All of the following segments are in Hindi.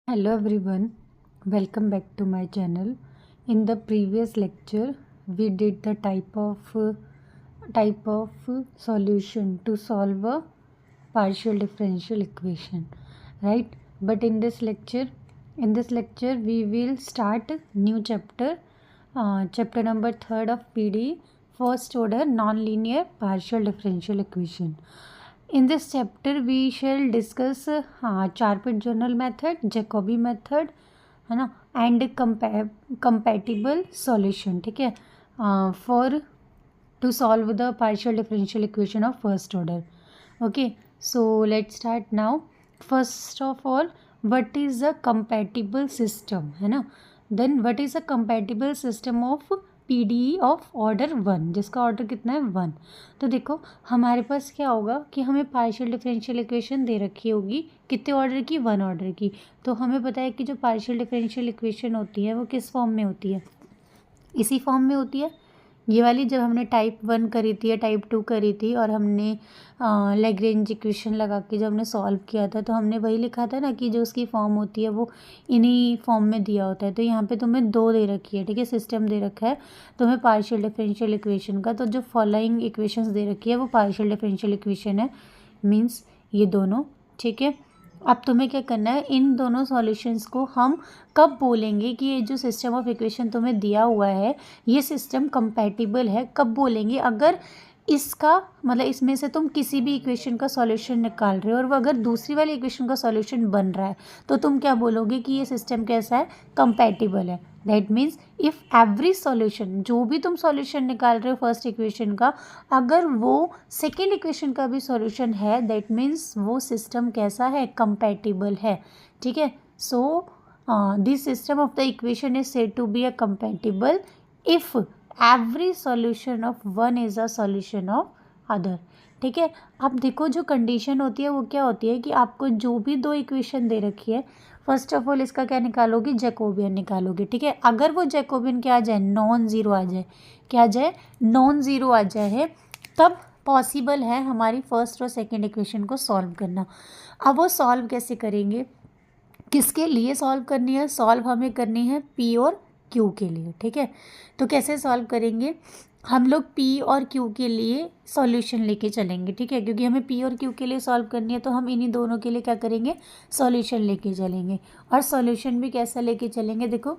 Hello everyone, welcome back to my channel. In the previous lecture, we did the type of solution to solve a partial differential equation, right? But in this lecture, we will start new chapter, chapter number 3 of PDE, first order nonlinear partial differential equation. In this chapter we shall discuss Charpit journal method, Jacobi method, है ना, एंड कंपैटिबल सॉल्यूशन. ठीक है, for to solve the partial differential equation of first order. Okay, so let's start now. First of all, what is a compatible system, है ना. Then what is a compatible system of PDE of order 1, जिसका ऑर्डर कितना है 1. तो देखो हमारे पास क्या होगा कि हमें पार्शियल डिफरेंशियल इक्वेशन दे रखी होगी, कितने ऑर्डर की, 1 ऑर्डर की. तो हमें पता है कि जो पार्शियल डिफरेंशियल इक्वेशन होती है वो किस फॉर्म में होती है, इसी फॉर्म में होती है. ये वाली जब हमने टाइप 1 करी थी या टाइप 2 करी थी और हमने लैग्रेंज इक्वेशन लगा के जब हमने सॉल्व किया था तो हमने वही लिखा था ना कि जो उसकी फॉर्म होती है वो इन्हीं फॉर्म में दिया होता है. तो यहाँ पे तुम्हें 2 दे रखी है, ठीक है, सिस्टम दे रखा है तुम्हें पार्शियल डिफरेंशियल इक्वेशन का. तो जो फॉलोइंग इक्वेशंस दे रखी है वो पार्शियल डिफरेंशियल इक्वेशन है, मीन्स ये दोनों. ठीक है, अब तुम्हें क्या करना है, इन दोनों सॉल्यूशंस को हम कब बोलेंगे कि ये जो सिस्टम ऑफ इक्वेशन तुम्हें दिया हुआ है ये सिस्टम कंपैटिबल है, कब बोलेंगे, अगर इसका मतलब इसमें से तुम किसी भी इक्वेशन का सॉल्यूशन निकाल रहे हो और वो अगर दूसरी वाली इक्वेशन का सॉल्यूशन बन रहा है तो तुम क्या बोलोगे कि ये सिस्टम कैसा है, कंपैटिबल है. That means if every solution, जो भी तुम सॉल्यूशन निकाल रहे हो फर्स्ट इक्वेशन का, अगर वो सेकेंड इक्वेशन का भी सॉल्यूशन है, दैट मीन्स वो सिस्टम कैसा है, कंपैटिबल है. ठीक है, so this system of the equation is said to be a compatible if every solution of one is a solution of other. ठीक है, अब देखो जो कंडीशन होती है वो क्या होती है कि आपको जो भी 2 इक्वेशन दे रखी है, फर्स्ट ऑफ ऑल इसका क्या निकालोगे, जैकोबियन निकालोगे. ठीक है, अगर वो जैकोबियन क्या आ जाए, नॉन ज़ीरो आ जाए, क्या आ जाए, नॉन ज़ीरो आ जाए, तब पॉसिबल है हमारी फर्स्ट और सेकेंड इक्वेशन को सॉल्व करना. अब वो सॉल्व कैसे करेंगे, किसके लिए सॉल्व करनी है, सॉल्व हमें करनी है P और Q के लिए. ठीक है, तो कैसे सॉल्व करेंगे, हम लोग P और Q के लिए सॉल्यूशन लेके चलेंगे. ठीक है, क्योंकि हमें P और Q के लिए सॉल्व करनी है तो हम इन्हीं दोनों के लिए क्या करेंगे, सॉल्यूशन लेके चलेंगे. और सॉल्यूशन भी कैसा लेके चलेंगे, देखो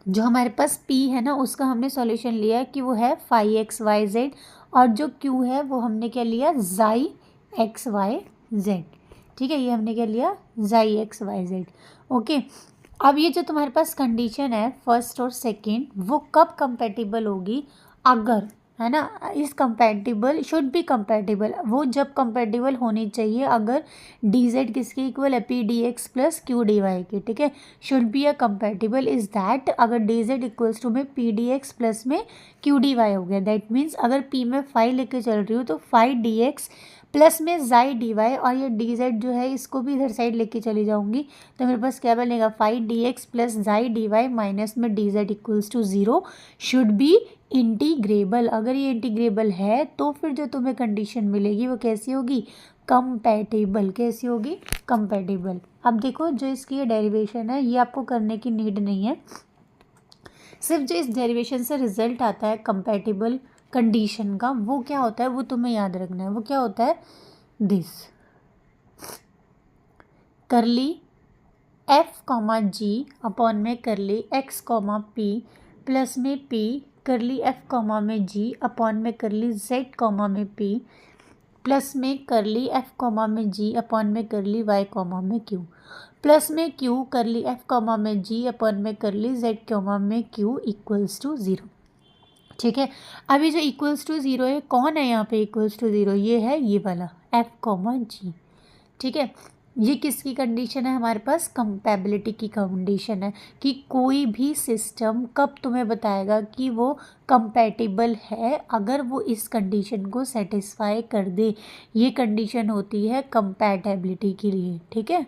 जो हमारे पास P है ना उसका हमने सॉल्यूशन लिया है कि वो है 5xyz, और जो Q है वो हमने क्या लिया, xyz. ठीक है, ये हमने क्या लिया, xyz. ओके, अब ये जो तुम्हारे पास कंडीशन है फर्स्ट और सेकंड, वो कब कंपैटिबल होगी, अगर, है ना, इस कंपैटिबल, शुड बी कंपैटिबल, वो जब कंपैटिबल होनी चाहिए अगर dz किसके इक्वल है, p dx plus q dy के. ठीक है, should be a compatible is that अगर dz इक्वल्स टू में p dx प्लस में q dy हो गया. दैट मीन्स अगर p में 5 लेके चल रही हूँ तो 5 dx प्लस में जाई डी वाई, और ये डी जेड जो है इसको भी इधर साइड लेके चली जाऊंगी तो मेरे पास क्या बनेगा, 5 dx प्लस जाई डी वाई माइनस में d z equals to 0, should be integrable. अगर ये इंटीग्रेबल है तो फिर जो तुम्हें कंडीशन मिलेगी वो कैसी होगी, कंपैटिबल. कैसी होगी, कंपैटिबल. अब देखो जो इसकी ये डेरिवेशन है ये आपको करने की नीड नहीं है, सिर्फ जो इस डेरिवेशन से रिजल्ट आता है कंपैटिबल कंडीशन का वो क्या होता है वो तुम्हें याद रखना है. वो क्या होता है, दिस करली एफ कॉमा जी अपॉन में करली एक्स कॉमा पी प्लस में पी करली एफ कॉमा में जी अपॉन में करली जेड कॉमा में पी प्लस में करली एफ कॉमा में जी अपॉन में करली वाई कॉमा में क्यू प्लस में क्यू करली एफ कॉमा में जी अपॉन में करली जेड कॉमा में क्यू इक्वल्स टू 0. ठीक है, अभी जो इक्वल्स टू 0 है, कौन है यहाँ पे इक्वल्स टू 0, ये है ये वाला एफ कॉमा जी. ठीक है, ये किसकी कंडीशन है, हमारे पास कंपैबिलिटी की कंडीशन है कि कोई भी सिस्टम कब तुम्हें बताएगा कि वो कंपैटिबल है, अगर वो इस कंडीशन को सेटिस्फाई कर दे. ये कंडीशन होती है कंपैटिबिलिटी के लिए. ठीक है,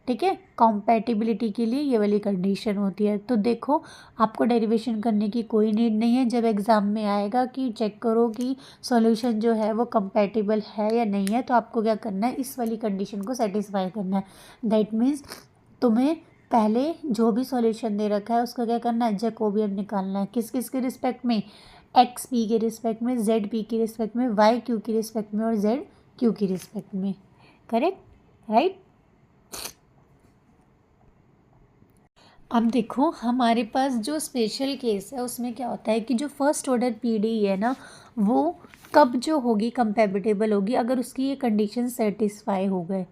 ठीक है। कॉम्पैटिबिलिटी के लिए ये वाली कंडीशन होती है। तो देखो आपको डेरिवेशन करने की कोई नीड नहीं है। जब एग्ज़ाम में आएगा कि चेक करो कि सॉल्यूशन जो है वो कंपैटिबल है या नहीं है, तो आपको क्या करना है, इस वाली कंडीशन को सेटिस्फाई करना है। दैट मीन्स तुम्हें पहले जो भी सॉल्यूशन दे रखा है उसका क्या करना है, जैकोबियन निकालना है। किस किस के रिस्पेक्ट में, एक्स पी के रिस्पेक्ट में, जेड पी के रिस्पेक्ट में, वाई क्यू के रिस्पेक्ट में और जेड क्यू के रिस्पेक्ट में। Correct, right. अब देखो हमारे पास जो स्पेशल केस है उसमें क्या होता है कि जो फर्स्ट ऑर्डर पीडी है ना, वो कब जो होगी कंपैटिबल होगी, अगर उसकी ये कंडीशन सेटिस्फाई हो गए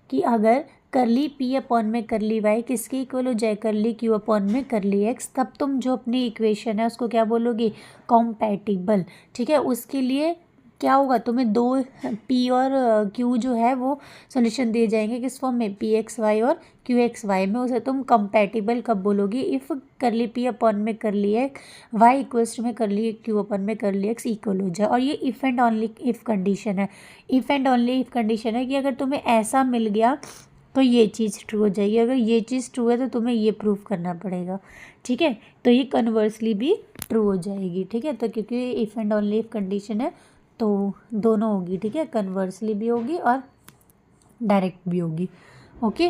कि अगर करली पी अपॉन में करली वाई किसके इक्वल हो जाए, करली क्यू अपॉन में करली एक्स, तब तुम जो अपनी इक्वेशन है उसको क्या बोलोगे, कॉम्पैटिबल। ठीक है, उसके लिए क्या होगा, तुम्हें दो पी और क्यू जो है वो सोल्यूशन दिए जाएंगे किस फॉर्म में, पी एक्स वाई और क्यू एक्स वाई में। उसे तुम कंपैटिबल कब बोलोगी, इफ़ करली पी अपॉन में करली एक्स वाई इक्वल्स में करली क्यू अपॉन में करली एक्स इक्वल हो जाए। और ये if and only if condition है। If and only if condition है कि अगर तुम्हें ऐसा मिल गया तो ये चीज़ ट्रू हो जाएगी, अगर ये चीज़ ट्रू है तो तुम्हें ये प्रूव करना पड़ेगा। ठीक है, तो ये कन्वर्सली भी ट्रू हो जाएगी। ठीक है, तो क्योंकि if and only if condition है तो दोनों होगी। ठीक है, कन्वर्सली भी होगी और डायरेक्ट भी होगी। ओके,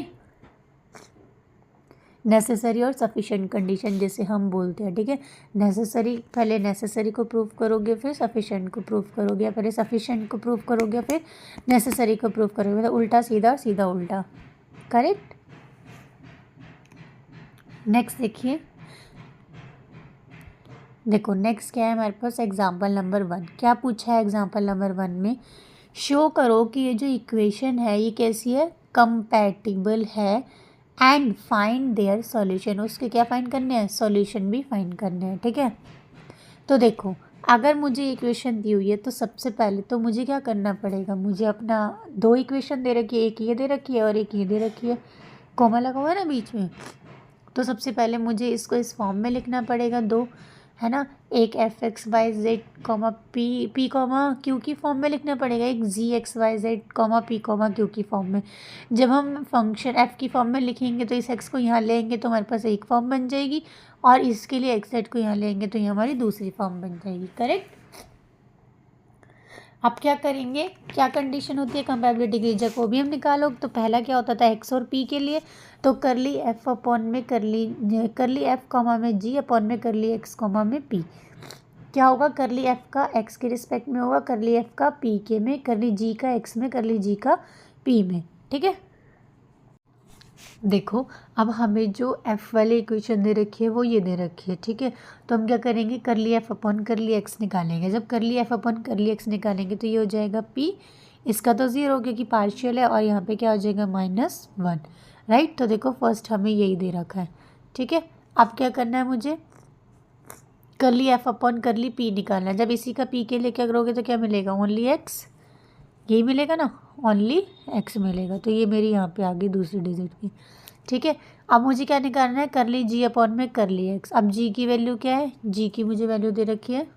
नेसेसरी और सफिशिएंट कंडीशन जैसे हम बोलते हैं। ठीक है, नेसेसरी, पहले नेसेसरी को प्रूव करोगे फिर सफिशिएंट को प्रूव करोगे, या पहले सफिशिएंट को प्रूव करोगे फिर नेसेसरी को प्रूव करोगे, तो उल्टा सीधा सीधा उल्टा। करेक्ट। नेक्स्ट देखिए, देखो नेक्स्ट क्या है हमारे पास, एग्जाम्पल नंबर 1। क्या पूछा है एग्जाम्पल नंबर 1 में, शो करो कि ये जो इक्वेशन है ये कैसी है, कंपैटिबल है, एंड फाइंड देयर सॉल्यूशन। उसके क्या फाइंड करने हैं, सॉल्यूशन भी फाइंड करने हैं। ठीक है, तो देखो अगर मुझे इक्वेशन दी हुई है तो सबसे पहले तो मुझे क्या करना पड़ेगा, मुझे अपना दो इक्वेशन दे रखी है, एक ये दे रखी है और एक ये दे रखी है, कॉमा लगा हुआ है ना बीच में। तो सबसे पहले मुझे इसको इस फॉर्म में लिखना पड़ेगा, दो है ना, एक F X Y Z comma P comma Q की फॉर्म में लिखना पड़ेगा, एक G X Y Z comma P comma Q की फॉर्म में। जब हम फंक्शन एफ की फॉर्म में लिखेंगे तो इस एक्स को यहाँ लेंगे तो हमारे पास एक फॉर्म बन जाएगी, और इसके लिए एक्स जेड को यहाँ लेंगे तो ये हमारी दूसरी फॉर्म बन जाएगी। करेक्ट। अब क्या करेंगे, क्या कंडीशन होती है कंपैटिबिलिटी की, जैकोबियन निकालो। तो पहला क्या होता था एक्स और पी के लिए, तो करली एफ अपॉन में करली एफ कॉमा में जी अपॉन में करली एक्स कॉमा में पी। क्या होगा, करली एफ का एक्स के रिस्पेक्ट में होगा, करली एफ का पी के में, करली जी का एक्स में, करली जी का पी में। ठीक है, देखो अब हमें जो एफ वाली इक्वेशन दे रखी है वो ये दे रखी है। ठीक है, तो हम क्या करेंगे, करली एफ अपॉन करली एक्स निकालेंगे। जब करली एफ अपॉन करली एक्स निकालेंगे तो ये हो जाएगा पी, इसका तो ज़ीरो क्योंकि पार्शियल है, और यहाँ पे क्या हो जाएगा -1। राइट, तो देखो फर्स्ट हमें यही दे रखा है। ठीक है, अब क्या करना है मुझे, करली एफ अपॉन करली पी निकालना है। जब इसी का पी के लिए क्या करोगे तो क्या मिलेगा, ओनली एक्स, यही मिलेगा ना, ओनली एक्स मिलेगा। तो ये मेरी यहाँ पे आ गई दूसरी डिजिट की। ठीक है, अब मुझे क्या निकालना है, करली जी अपॉन में करली एक्स। अब जी की वैल्यू क्या है, जी की मुझे वैल्यू दे रखी है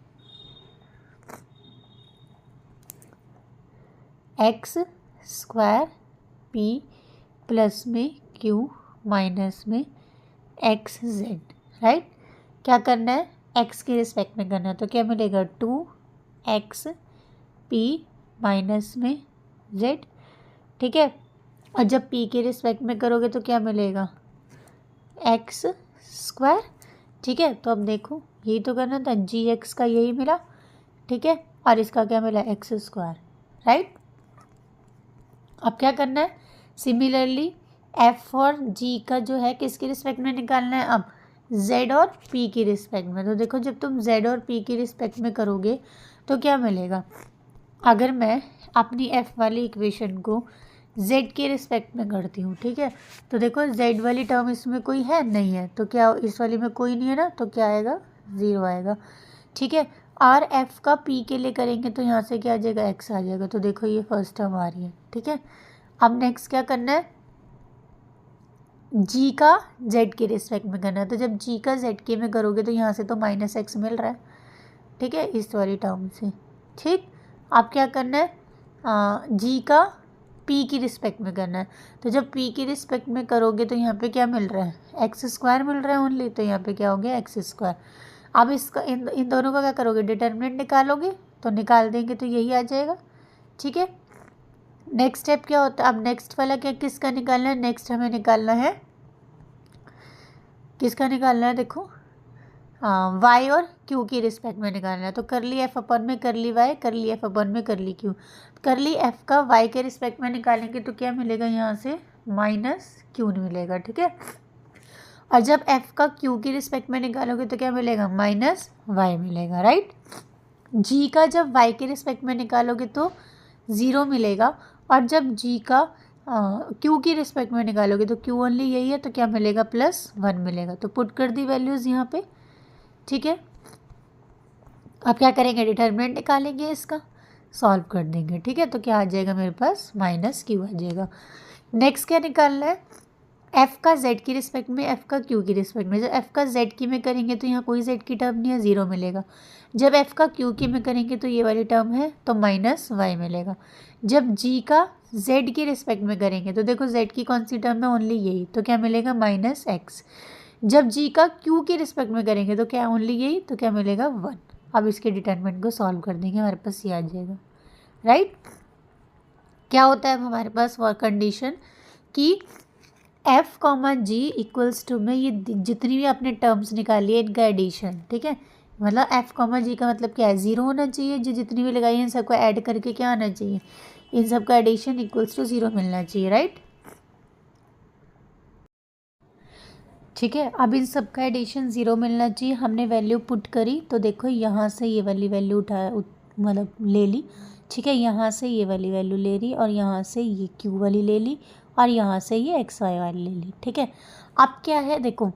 एक्स स्क्वायर पी प्लस में क्यू माइनस में एक्स जेड। राइट, क्या करना है, एक्स के रिस्पेक्ट में करना है, तो क्या मिलेगा 2x पी माइनस में जेड। ठीक है, और जब p के रिस्पेक्ट में करोगे तो क्या मिलेगा, एक्स स्क्वायर। ठीक है, तो अब देखो यही तो करना था, जी एक्स का यही मिला। ठीक है, और इसका क्या मिला, एक्स स्क्वायर। राइट, अब क्या करना है, सिमिलरली एफ और जी का जो है किसके रिस्पेक्ट में निकालना है, अब z और p की रिस्पेक्ट में। तो देखो जब तुम z और p की रिस्पेक्ट में करोगे तो क्या मिलेगा, अगर मैं अपनी f वाली इक्वेशन को z के रिस्पेक्ट में करती हूँ। ठीक है, तो देखो z वाली टर्म इसमें कोई है नहीं है, तो क्या इस वाली में कोई नहीं है ना, तो क्या आएगा, 0 आएगा। ठीक है, और f का p के लिए करेंगे तो यहाँ से क्या आ जाएगा, x आ जाएगा। तो देखो ये फर्स्ट टर्म आ रही है। ठीक है, अब नेक्स्ट क्या करना है, g का z के रिस्पेक्ट में करना है। तो जब g का z के में करोगे तो यहाँ से तो -x मिल रहा है। ठीक है, इस वाली टर्म से। ठीक, अब क्या करना है, g का पी की रिस्पेक्ट में करना है। तो जब पी की रिस्पेक्ट में करोगे तो यहाँ पे क्या मिल रहा है, एक्स स्क्वायर मिल रहा है ओनली, तो यहाँ पे क्या हो गया एक्स स्क्वायर। अब इसका इन दोनों का क्या करोगे, डिटर्मिनेंट निकालोगे, तो निकाल देंगे तो यही आ जाएगा। ठीक है, नेक्स्ट स्टेप क्या होता है, अब नेक्स्ट वाला क्या किसका निकालना है, नेक्स्ट हमें निकालना है, किसका निकालना है, देखो वाई और क्यू की रिस्पेक्ट में निकालना है। तो कर ली एफ अपन में कर ली वाई, कर ली एफ अपन में कर ली क्यू, कर ली एफ का वाई के रिस्पेक्ट में निकालेंगे तो क्या मिलेगा, यहाँ से माइनस क्यू मिलेगा। ठीक है, और जब एफ का क्यू की रिस्पेक्ट में निकालोगे तो क्या मिलेगा, माइनस वाई मिलेगा। राइट, जी का जब वाई के रिस्पेक्ट में निकालोगे तो 0 मिलेगा, और जब जी का क्यू की रिस्पेक्ट में निकालोगे तो क्यू ओनली यही है, तो क्या मिलेगा, +1 मिलेगा। तो पुट कर दी वैल्यूज़ यहाँ पे। ठीक है, अब क्या करेंगे, डिटर्मिनेंट निकालेंगे, इसका सॉल्व कर देंगे। ठीक है, तो क्या आ जाएगा मेरे पास, -q आ जाएगा। नेक्स्ट क्या निकालना है, एफ़ का जेड की रिस्पेक्ट में, एफ़ का क्यू की रिस्पेक्ट में। जब एफ़ का जेड की में करेंगे तो यहाँ कोई जेड की टर्म नहीं है, 0 मिलेगा। जब एफ़ का क्यू की में करेंगे तो ये वाली टर्म है, तो -y मिलेगा। जब जी का जेड की रिस्पेक्ट में करेंगे तो देखो जेड की कौन सी टर्म है, ओनली यही, तो क्या मिलेगा, -x। जब जी का क्यू की रिस्पेक्ट में करेंगे तो क्या ओनली यही, तो क्या मिलेगा, 1। अब इसके डिटर्मिनेंट को सॉल्व कर देंगे, हमारे पास ये आ जाएगा। राइट, क्या होता है अब हमारे पास वो कंडीशन कि f comma g equals to में ये जितनी भी आपने टर्म्स निकाली है इनका एडिशन। ठीक है, मतलब एफ कॉमा जी का मतलब क्या है, 0 होना चाहिए, जो जितनी भी लगाई है इन सबको ऐड करके क्या आना चाहिए, इन सब का एडिशन इक्वल्स टू 0 मिलना चाहिए। राइट, ठीक है, अब इन सब का एडिशन 0 मिलना चाहिए। हमने वैल्यू पुट करी तो देखो यहाँ से ये वाली वैल्यू मतलब ले ली। ठीक है, यहाँ से ये वाली वैल्यू ले ली, और यहाँ से ये क्यू वाली ले ली, और यहाँ से ये एक्स वाई वाली ले ली। ठीक है, अब क्या है, देखो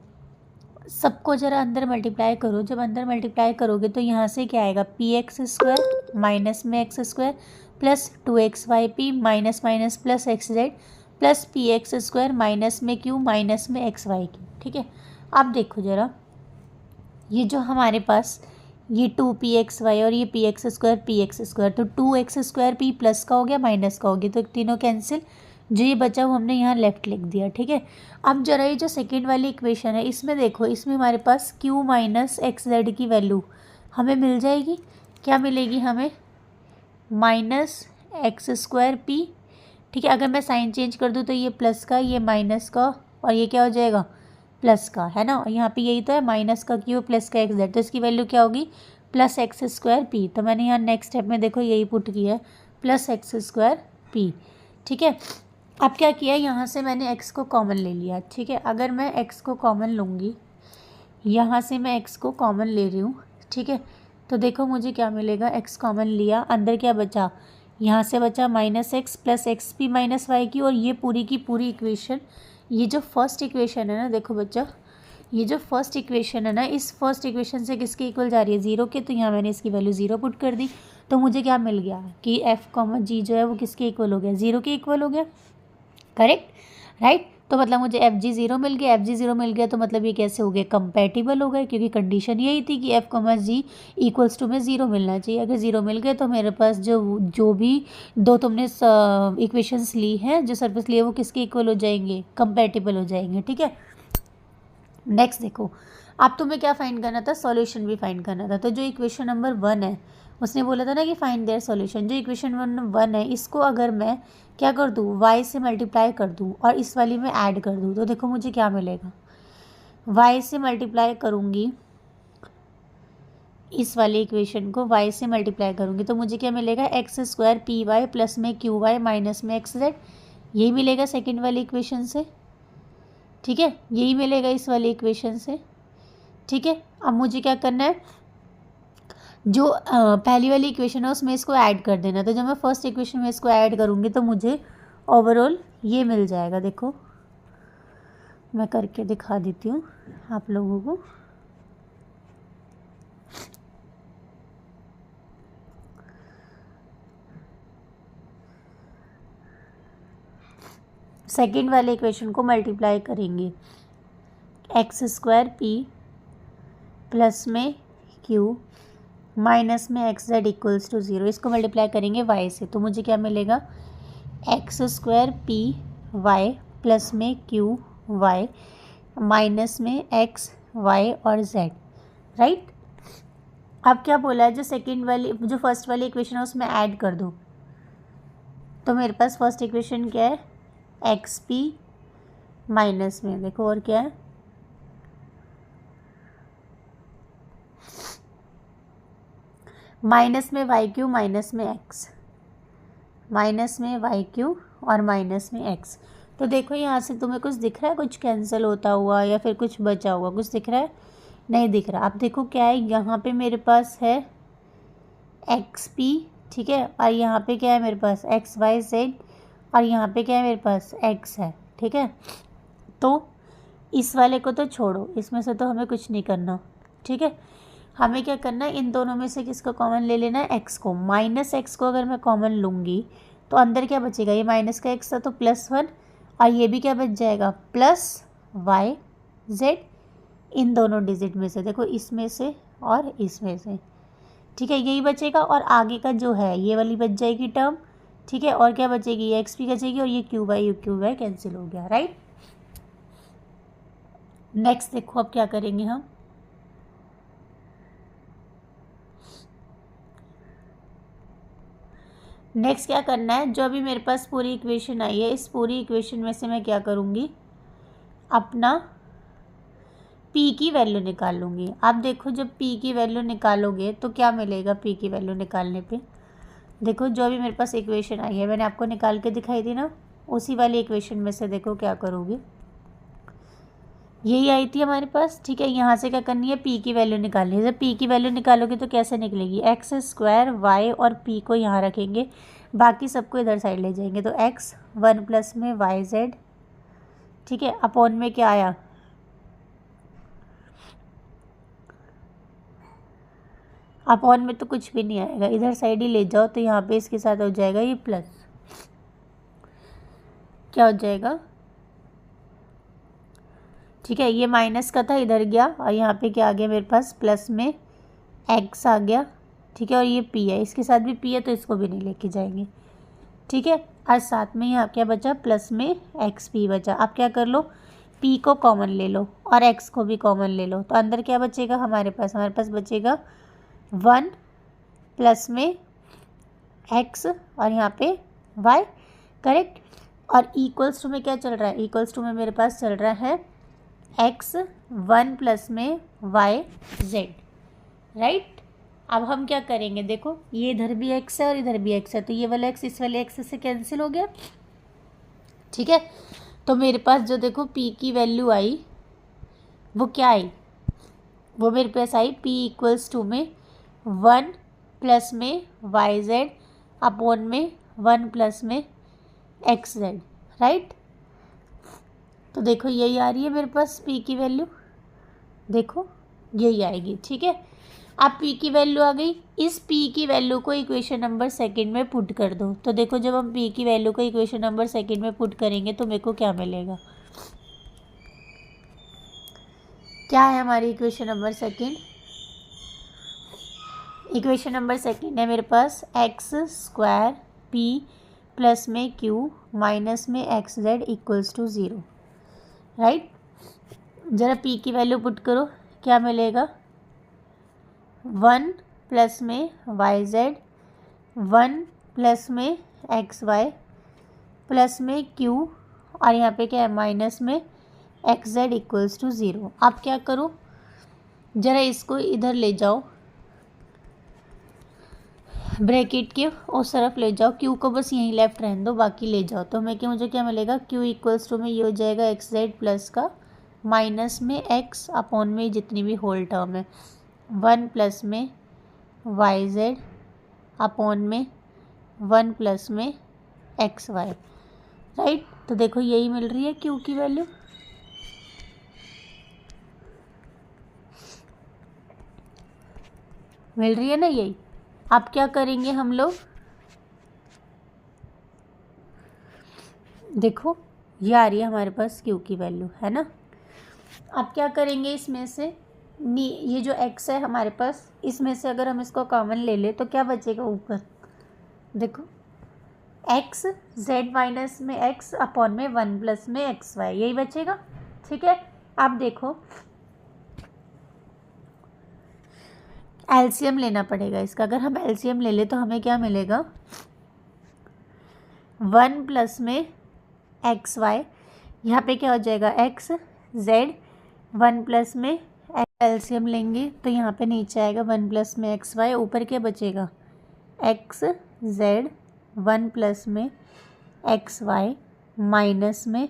सबको ज़रा अंदर मल्टीप्लाई करो। जब अंदर मल्टीप्लाई करोगे तो यहाँ से क्या आएगा, px² माइनस में x² plus 2xyp minus minus plus xz plus px² minus में q माइनस में xy की। ठीक है, अब देखो ज़रा, ये जो हमारे पास ये 2pxy और ये px², तो 2x² p प्लस का हो गया माइनस का हो गया, तो तीनों कैंसिल, जो ये बचा वो हमने यहाँ लेफ्ट लिख दिया। ठीक है, अब जरा ये जो सेकेंड वाली इक्वेशन है इसमें देखो, इसमें हमारे पास q माइनस xz की वैल्यू हमें मिल जाएगी। क्या मिलेगी हमें, -x² p। ठीक है, अगर मैं साइन चेंज कर दूँ तो ये प्लस का, ये माइनस का, और ये क्या हो जाएगा, प्लस का, है ना। यहाँ पे यही तो है, माइनस का क्यू प्लस का xz, तो इसकी वैल्यू क्या होगी, +x² p। तो मैंने यहाँ नेक्स्ट स्टेप में देखो यही पुट किया है, +x² p। ठीक है, अब क्या किया, यहाँ से मैंने x को कॉमन ले लिया। ठीक है, अगर मैं x को कॉमन लूँगी, यहाँ से मैं x को कॉमन ले रही हूँ। ठीक है, तो देखो मुझे क्या मिलेगा, x कॉमन लिया, अंदर क्या बचा, यहाँ से बचा -x plus xp minus y की, और ये पूरी की पूरी इक्वेशन, ये जो फर्स्ट इक्वेशन है ना, देखो बच्चा, ये जो फर्स्ट इक्वेशन है ना, इस फर्स्ट इक्वेशन से किसके इक्वल जा रही है, 0 के, तो यहाँ मैंने इसकी वैल्यू 0 पुट कर दी। तो मुझे क्या मिल गया कि एफ कॉमा जी जो है वो किसके इक्वल हो गया, 0 के इक्वल हो गया। करेक्ट, राइट, तो मतलब मुझे एफ जी 0 मिल गया, एफ जी 0 मिल गया, तो मतलब ये कैसे हो गए, कंपैटिबल हो गए, क्योंकि कंडीशन यही थी कि f comma g equals to में 0 मिलना चाहिए। अगर 0 मिल गए तो मेरे पास जो भी दो तुमने इक्वेशंस ली हैं, जो सरफेस लिए, वो किसके इक्वल हो जाएंगे, कंपैटिबल हो जाएंगे। ठीक है, नेक्स्ट देखो, अब तुम्हें क्या फाइंड करना था, सॉल्यूशन भी फाइंड करना था। तो जो इक्वेशन नंबर 1 है, उसने बोला था ना कि फाइंड देयर सॉल्यूशन। जो इक्वेशन 1 है, इसको अगर मैं क्या कर दूँ, y से मल्टीप्लाई कर दूँ और इस वाली में ऐड कर दूँ, तो देखो मुझे क्या मिलेगा, y से मल्टीप्लाई करूँगी, इस वाली इक्वेशन को y से मल्टीप्लाई करूँगी तो मुझे क्या मिलेगा, x² py प्लस में qy माइनस में xz, यही मिलेगा सेकेंड वाली इक्वेशन से। ठीक है, यही मिलेगा इस वाली इक्वेशन से। ठीक है, अब मुझे क्या करना है, जो पहली वाली इक्वेशन है उसमें इसको ऐड कर देना। तो जब मैं फर्स्ट इक्वेशन में इसको ऐड करूँगी तो मुझे ओवरऑल ये मिल जाएगा। देखो मैं करके दिखा देती हूँ आप लोगों को। सेकेंड वाले इक्वेशन को मल्टीप्लाई करेंगे, x² p प्लस में q माइनस में xz इक्वल्स टू 0, इसको मल्टीप्लाई करेंगे y से, तो मुझे क्या मिलेगा, x square p y plus में क्यू वाई माइनस में एक्स वाई और जेड, राइट। अब क्या बोला है, जो सेकंड वाली जो फर्स्ट वाली इक्वेशन है उसमें ऐड कर दो। तो मेरे पास फर्स्ट इक्वेशन क्या है, एक्स पी माइनस में देखो और क्या है, माइनस में वाई क्यू माइनस में एक्स, माइनस में वाई क्यू और माइनस में एक्स। तो देखो यहाँ से तुम्हें कुछ दिख रहा है, कुछ कैंसिल होता हुआ या फिर कुछ बचा हुआ कुछ दिख रहा है, नहीं दिख रहा। अब देखो क्या है, यहाँ पे मेरे पास है एक्स पी, ठीक है, और यहाँ पे क्या है मेरे पास एक्स वाई जेड, और यहाँ पे क्या है मेरे पास एक्स है, ठीक है। तो इस वाले को तो छोड़ो, इसमें से तो हमें कुछ नहीं करना, ठीक है। हमें क्या करना है, इन दोनों में से किसको कॉमन ले लेना है, एक्स को। माइनस एक्स को अगर मैं कॉमन लूँगी तो अंदर क्या बचेगा, ये माइनस का एक्स था तो +1, और ये भी क्या बच जाएगा प्लस वाई जेड, इन दोनों डिजिट में से, देखो इसमें से और इसमें से, ठीक है, यही बचेगा। और आगे का जो है ये वाली बच जाएगी टर्म, ठीक है, और क्या बचेगी, ये एक्स भी बचेगी और ये क्यू बाई कैंसिल हो गया, राइट। नेक्स्ट देखो अब क्या करेंगे हम, नेक्स्ट क्या करना है, जो अभी मेरे पास पूरी इक्वेशन आई है इस पूरी इक्वेशन में से मैं क्या करूँगी, अपना p की वैल्यू निकाल लूँगी। अब देखो जब p की वैल्यू निकालोगे तो क्या मिलेगा, p की वैल्यू निकालने पे देखो जो अभी मेरे पास इक्वेशन आई है मैंने आपको निकाल के दिखाई दी ना, उसी वाली इक्वेशन में से देखो क्या करोगे, यही आई थी हमारे पास, ठीक है। यहाँ से क्या करनी है, p की वैल्यू निकालनी है। जब p की वैल्यू निकालोगे तो कैसे निकलेगी, एक्स स्क्वायर वाई और p को यहाँ रखेंगे, बाकी सबको इधर साइड ले जाएंगे, तो x 1 प्लस में वाई जेड, ठीक है, अपॉन में क्या आया, अपॉन में तो कुछ भी नहीं आएगा, इधर साइड ही ले जाओ, तो यहाँ पे इसके साथ हो जाएगा ये प्लस, क्या हो जाएगा, ठीक है, ये माइनस का था इधर गया, और यहाँ पे क्या आ गया मेरे पास प्लस में x आ गया, ठीक है, और ये p है, इसके साथ भी p है तो इसको भी नहीं लेके जाएंगे, ठीक है। और साथ में यहाँ क्या बचा, प्लस में एक्स पी बचा। अब क्या कर लो, p को कॉमन ले लो और x को भी कॉमन ले लो, तो अंदर क्या बचेगा हमारे पास बचेगा 1 प्लस में x और यहाँ पे y, करेक्ट। और इक्वल्स टू में क्या चल रहा है, इक्वल्स टू में मेरे पास चल रहा है x 1 प्लस में y z, राइट। अब हम क्या करेंगे, देखो ये इधर भी x है और इधर भी x है, तो ये वाला x इस वाले x से कैंसिल हो गया, ठीक है। तो मेरे पास जो देखो p की वैल्यू आई वो क्या आई, वो मेरे पास आई p इक्वल्स टू में 1 प्लस में वाई जेड अपॉन में 1 प्लस में एक्स जेड, राइट। तो देखो यही आ रही है मेरे पास p की वैल्यू, देखो यही आएगी, ठीक है। अब p की वैल्यू आ गई, इस p की वैल्यू को इक्वेशन नंबर सेकंड में पुट कर दो। तो देखो जब हम p की वैल्यू को इक्वेशन नंबर सेकंड में पुट करेंगे तो मेरे को क्या मिलेगा, क्या है हमारी equation number second, equation number second है मेरे पास एक्स स्क्वायर p प्लस में q माइनस में x z equals to 0, right. ज़रा p की वैल्यू पुट करो, क्या मिलेगा, 1 प्लस में वाई जेड 1 प्लस में एक्स वाई प्लस में q और यहाँ पे क्या है माइनस में एक्स जेड इक्वल्स टू 0। अब क्या करो, ज़रा इसको इधर ले जाओ, ब्रैकेट के उस तरफ ले जाओ, q को बस यहीं लेफ्ट रहने दो, बाकी ले जाओ, तो मैं मुझे क्या मिलेगा, q इक्वल्स टू में ये हो जाएगा एक्स जेड प्लस का माइनस में x अपॉन में जितनी भी होल टर्म है 1 प्लस में वाई जेड अपॉन में 1 प्लस में एक्स वाई, राइट। तो देखो यही मिल रही है q की वैल्यू, मिल रही है ना यही। अब क्या करेंगे हम लोग, देखो ये आ रही है हमारे पास q की वैल्यू, है ना। अब क्या करेंगे, इसमें से ये जो x है हमारे पास, इसमें से अगर हम इसको कॉमन ले ले तो क्या बचेगा ऊपर, देखो एक्स जेड माइनस में एक्स अपॉन में 1 प्लस में एक्स वाई, यही बचेगा। ठीक है, अब देखो एलसीएम लेना पड़ेगा इसका। अगर हम एलसीएम ले लें तो हमें क्या मिलेगा, 1 प्लस में एक्स वाई, यहाँ पे क्या हो जाएगा एक्स जेड, 1 प्लस में एलसीएम लेंगे तो यहाँ पे नीचे आएगा 1 प्लस में एक्स वाई, ऊपर क्या बचेगा एक्स जेड 1 प्लस में एक्स वाई माइनस में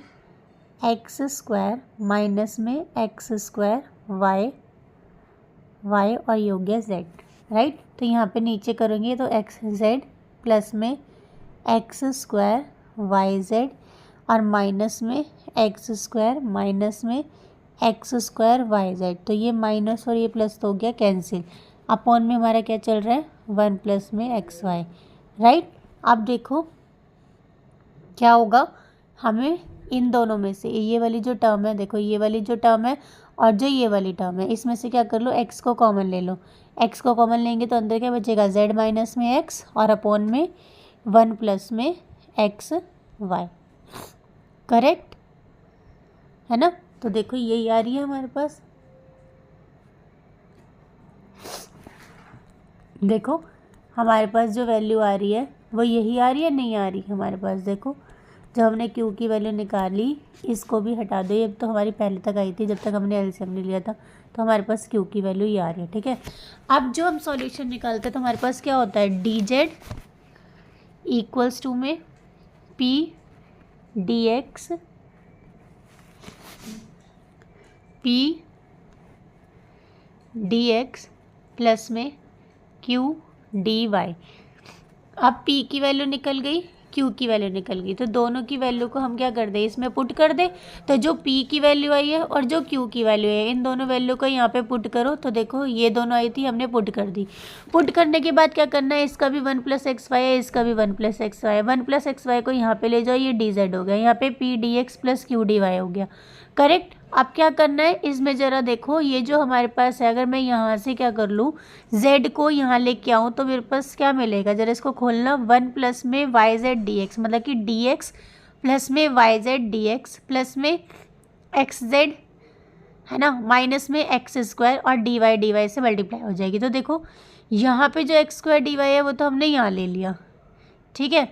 एक्स स्क्वायर माइनस में एक्स स्क्वायर वाई वाई और ये हो गया जेड, राइट। तो यहाँ पे नीचे करेंगे तो एक्स जेड प्लस में एक्स स्क्वायर वाई जेड और माइनस में एक्स स्क्वायर माइनस में एक्स स्क्वायर वाई जेड। तो ये माइनस और ये प्लस तो हो गया कैंसिल, अपॉन में हमारा क्या चल रहा है 1 प्लस में एक्स वाई, राइट। अब देखो क्या होगा, हमें इन दोनों में से ये वाली जो टर्म है, देखो ये वाली जो टर्म है और जो ये वाली टर्म है, इसमें से क्या कर लो x को कॉमन ले लो। x को कॉमन लेंगे तो अंदर क्या बचेगा z माइनस में x और अपॉन में 1 प्लस में एक्स वाई, करेक्ट है ना। तो देखो यही आ रही है हमारे पास, देखो हमारे पास जो वैल्यू आ रही है वो यही आ रही है, नहीं आ रही हमारे पास। देखो जब हमने q की वैल्यू निकाली, इसको भी हटा दो, ये तो हमारी पहले तक आई थी जब तक हमने एलसीएम नहीं लिया था, तो हमारे पास q की वैल्यू ये आ रही है। ठीक है, अब जो हम सॉल्यूशन निकालते हैं तो हमारे पास क्या होता है, डी जेड इक्वल्स टू में p dx p dx plus में q dy। अब p की वैल्यू निकल गई, q की वैल्यू निकल गई, तो दोनों की वैल्यू को हम क्या कर दें, इसमें पुट कर दें। तो जो p की वैल्यू आई है और जो q की वैल्यू है, इन दोनों वैल्यू को यहाँ पे पुट करो। तो देखो ये दोनों आई थी, हमने पुट कर दी। पुट करने के बाद क्या करना है, इसका भी 1 प्लस एक्स वाई है, इसका भी 1 प्लस एक्स वाई है। 1 प्लस एक्स वाई को यहाँ पे ले जाओ, ये डी जेड हो गया, यहाँ पे p dx plus q dy हो गया, करेक्ट। अब क्या करना है, इसमें ज़रा देखो ये जो हमारे पास है, अगर मैं यहाँ से क्या कर लूँ, z को यहाँ लेके आऊँ तो मेरे पास क्या मिलेगा, जरा इसको खोलना, 1 प्लस में वाई जेड डी एक्स, मतलब कि डी एक्स प्लस में y Z D x plus में एक्स जेड है ना, माइनस में एक्स स्क्वायर और डी वाई से मल्टीप्लाई हो जाएगी। तो देखो यहाँ पे जो एक्स स्क्वायर डी वाई है वो तो हमने यहाँ ले लिया, ठीक है,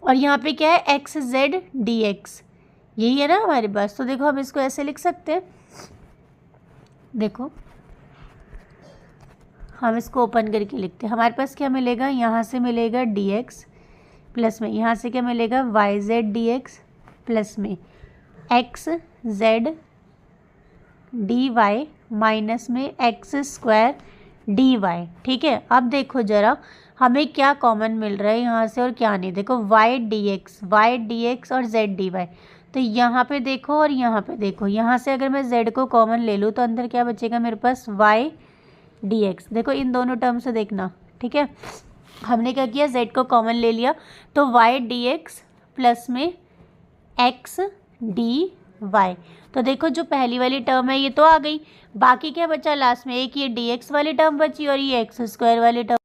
और यहाँ पे क्या है एक्स जेड डी एक्स, यही है ना हमारे पास। तो देखो हम इसको ऐसे लिख सकते हैं, देखो हम इसको ओपन करके लिखते हैं, हमारे पास क्या मिलेगा, यहाँ से मिलेगा डी एक्स प्लस में यहाँ से क्या मिलेगा Y Z D x plus में x Z D Y minus में एक्स स्क्वायर डी वाई। ठीक है, अब देखो ज़रा हमें क्या कॉमन मिल रहा है यहाँ से और क्या नहीं। देखो वाई डी एक्स और जेड डी वाई, तो यहाँ पे देखो और यहाँ पे देखो, यहाँ से अगर मैं z को कॉमन ले लूँ तो अंदर क्या बचेगा मेरे पास y dx। देखो इन दोनों टर्म से देखना, ठीक है, हमने क्या किया z को कॉमन ले लिया तो y dx प्लस में x dy। तो देखो जो पहली वाली टर्म है ये तो आ गई, बाकी क्या बचा लास्ट में, एक ये dx वाली टर्म बची और ये एक्स स्क्वायर वाली टर्म,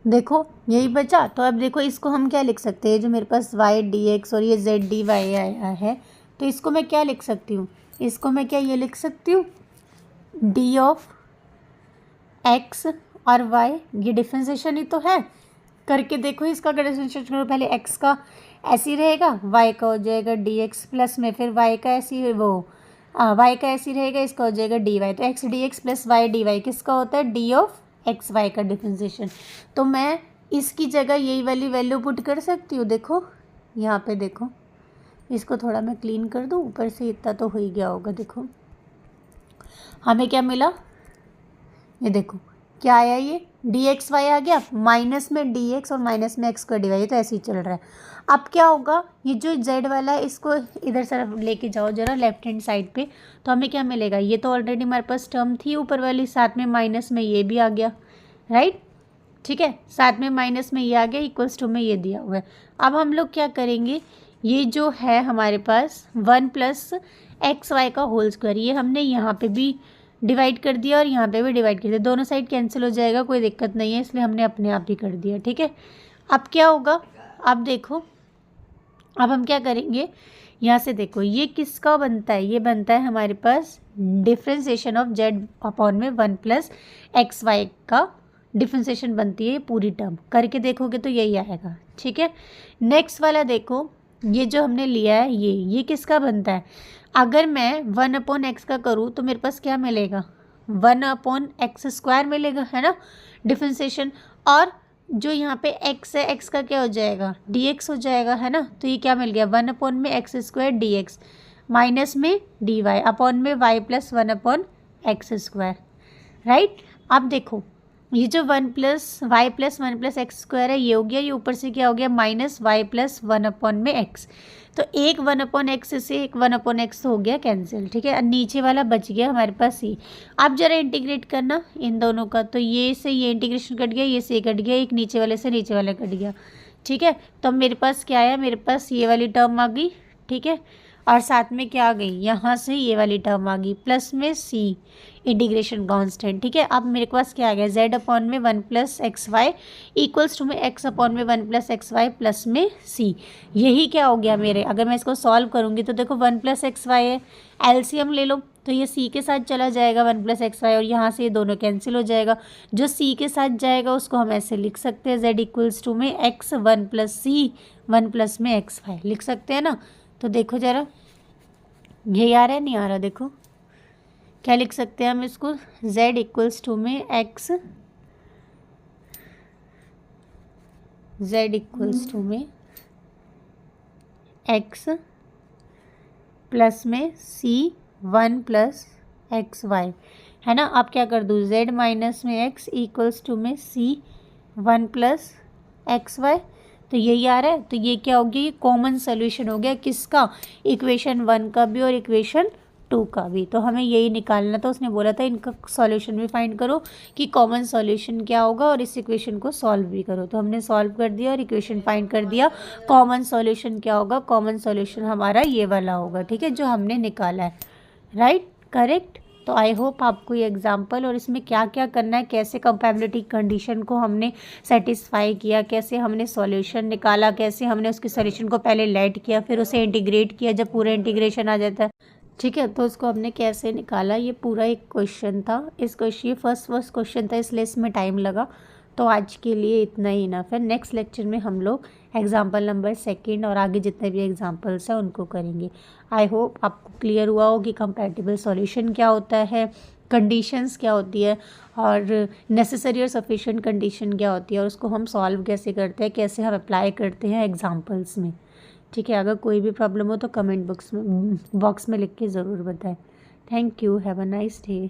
देखो यही बचा। तो अब देखो इसको हम क्या लिख सकते हैं, जो मेरे पास y dx और ये z dy आया है, तो इसको मैं क्या लिख सकती हूँ, इसको मैं क्या ये लिख सकती हूँ d ऑफ x और y, ये डिफ्रेंशिएशन ही तो है, करके देखो इसका अगर डिफ्रेंशिएशन करो, पहले x का ऐसे ही रहेगा, y का हो जाएगा dx प्लस में फिर y का ऐसी वो y का ऐसे ही रहेगा, इसका हो जाएगा dy। तो x dx plus y dy किसका होता है, d ऑफ एक्स वाई का डिफ्रेंशिएशन। तो मैं इसकी जगह यही वाली वैल्यू पुट कर सकती हूँ। देखो यहाँ पे देखो, इसको थोड़ा मैं क्लीन कर दूँ, ऊपर से इतना तो हो ही गया होगा। देखो हमें क्या मिला, ये देखो क्या आया, ये डी एक्स वाई आ गया, माइनस में डी एक्स और माइनस में एक्स का डी वाई, तो ऐसे ही चल रहा है। अब क्या होगा, ये जो जेड वाला है इसको इधर तरफ लेके जाओ जरा लेफ्ट हैंड साइड पे, तो हमें क्या मिलेगा, ये तो ऑलरेडी हमारे पास टर्म थी ऊपर वाली, साथ में माइनस में ये भी आ गया, राइट, ठीक है, साथ में माइनस में ये आ गया, इक्वल्स टू में ये दिया हुआ है। अब हम लोग क्या करेंगे, ये जो है हमारे पास 1 प्लस एक्स वाई का होल स्क्वायर, ये हमने यहाँ पे भी डिवाइड कर दिया और यहाँ पे भी डिवाइड कर दिया, दोनों साइड कैंसिल हो जाएगा, कोई दिक्कत नहीं है, इसलिए हमने अपने आप ही कर दिया। ठीक है, अब क्या होगा, अब देखो अब हम क्या करेंगे, यहाँ से देखो ये किसका बनता है, ये बनता है हमारे पास डिफ्रेंसिएशन ऑफ जेड अपॉन में 1 प्लस एक्स वाई का डिफ्रेंसिएशन बनती है पूरी टर्म। करके देखोगे तो यही आएगा, ठीक है। नेक्स्ट वाला देखो, ये जो हमने लिया है ये किसका बनता है, अगर मैं 1 अपॉन एक्स का करूँ तो मेरे पास क्या मिलेगा, 1 अपॉन एक्स स्क्वायर मिलेगा, है ना, डिफ्रेंसिएशन। और जो यहाँ पे x है, x का क्या हो जाएगा, dx हो जाएगा, है ना। तो ये क्या मिल गया, 1 अपॉन में एक्स स्क्वायर dx माइनस में dy अपॉन में y plus 1 upon x square, right. अब देखो ये जो 1 plus y plus 1 plus x square है ये हो गया, ये ऊपर से क्या हो गया माइनस वाई प्लस 1 अपॉन में x, तो एक 1 अपॉन एक्स से एक 1 अपॉन एक्स हो गया कैंसिल, ठीक है। नीचे वाला बच गया हमारे पास ही। अब जरा इंटीग्रेट करना इन दोनों का, तो ये से ये इंटीग्रेशन कट गया, ये से ये कट गया, एक नीचे वाले से नीचे वाला कट गया, ठीक है। तो मेरे पास क्या आया, मेरे पास ये वाली टर्म आ गई, ठीक है, और साथ में क्या आ गई, यहाँ से ये वाली टर्म आ गई प्लस में c इंटीग्रेशन कांस्टेंट, ठीक है। अब मेरे पास क्या आ गया, z अपॉन में 1 plus x y equals to में x अपॉन में 1 प्लस एक्स वाई प्लस में c। यही क्या हो गया मेरे, अगर मैं इसको सॉल्व करूँगी तो देखो 1 प्लस एक्स वाई है, एलसीएम ले लो तो ये c के साथ चला जाएगा 1 प्लस एक्स वाई, और यहाँ से ये दोनों कैंसिल हो जाएगा। जो c के साथ जाएगा उसको हम ऐसे लिख सकते हैं, z इक्वल्स टू में x 1 प्लस c 1 प्लस में एक्स वाई लिख सकते हैं ना। तो देखो ज़रा यही आ रहा है, नहीं आ रहा, देखो क्या लिख सकते हैं हम इसको, z इक्वल्स टू में x, z इक्वल्स टू में x प्लस में c 1 प्लस एक्स वाई, है ना। अब क्या कर दूँ, z माइनस में x इक्वल्स टू में c 1 प्लस एक्स वाई, तो यही आ रहा है। तो ये क्या हो गया, ये कॉमन सोल्यूशन हो गया किसका, इक्वेशन 1 का भी और इक्वेशन 2 का भी। तो हमें यही निकालना था, उसने बोला था इनका सॉल्यूशन भी फाइंड करो कि कॉमन सॉल्यूशन क्या होगा और इस इक्वेशन को सॉल्व भी करो। तो हमने सॉल्व कर दिया और इक्वेशन फाइंड कर दिया, कॉमन सॉल्यूशन क्या होगा, कॉमन सॉल्यूशन हमारा ये वाला होगा, ठीक है, जो हमने निकाला है, राइट, करेक्ट। तो आई होप आपको ये एग्जाम्पल और इसमें क्या क्या करना है, कैसे कंपैटिबिलिटी कंडीशन को हमने सेटिस्फाई किया, कैसे हमने सॉल्यूशन निकाला, कैसे हमने उसके सॉल्यूशन को पहले लेट किया फिर उसे इंटीग्रेट किया जब पूरा इंटीग्रेशन आ जाता है, ठीक है। तो उसको हमने कैसे निकाला, ये पूरा एक क्वेश्चन था। इस क्वेश्चन ये फर्स्ट क्वेश्चन था इसलिए इसमें टाइम लगा। तो आज के लिए इतना ही इनफ है। नेक्स्ट लेक्चर में हम लोग एग्जाम्पल नंबर 2 और आगे जितने भी एग्जाम्पल्स हैं उनको करेंगे। आई होप आपको क्लियर हुआ हो कि कंपैटिबल सॉल्यूशन क्या होता है, कंडीशंस क्या होती है और नेसेसरी और सफिशिएंट कंडीशन क्या होती है और उसको हम सॉल्व कैसे करते हैं, कैसे हम अप्लाई करते हैं एग्जाम्पल्स में, ठीक है। अगर कोई भी प्रॉब्लम हो तो कमेंट बॉक्स में लिख के ज़रूर बताएं। Thank you, have a nice day.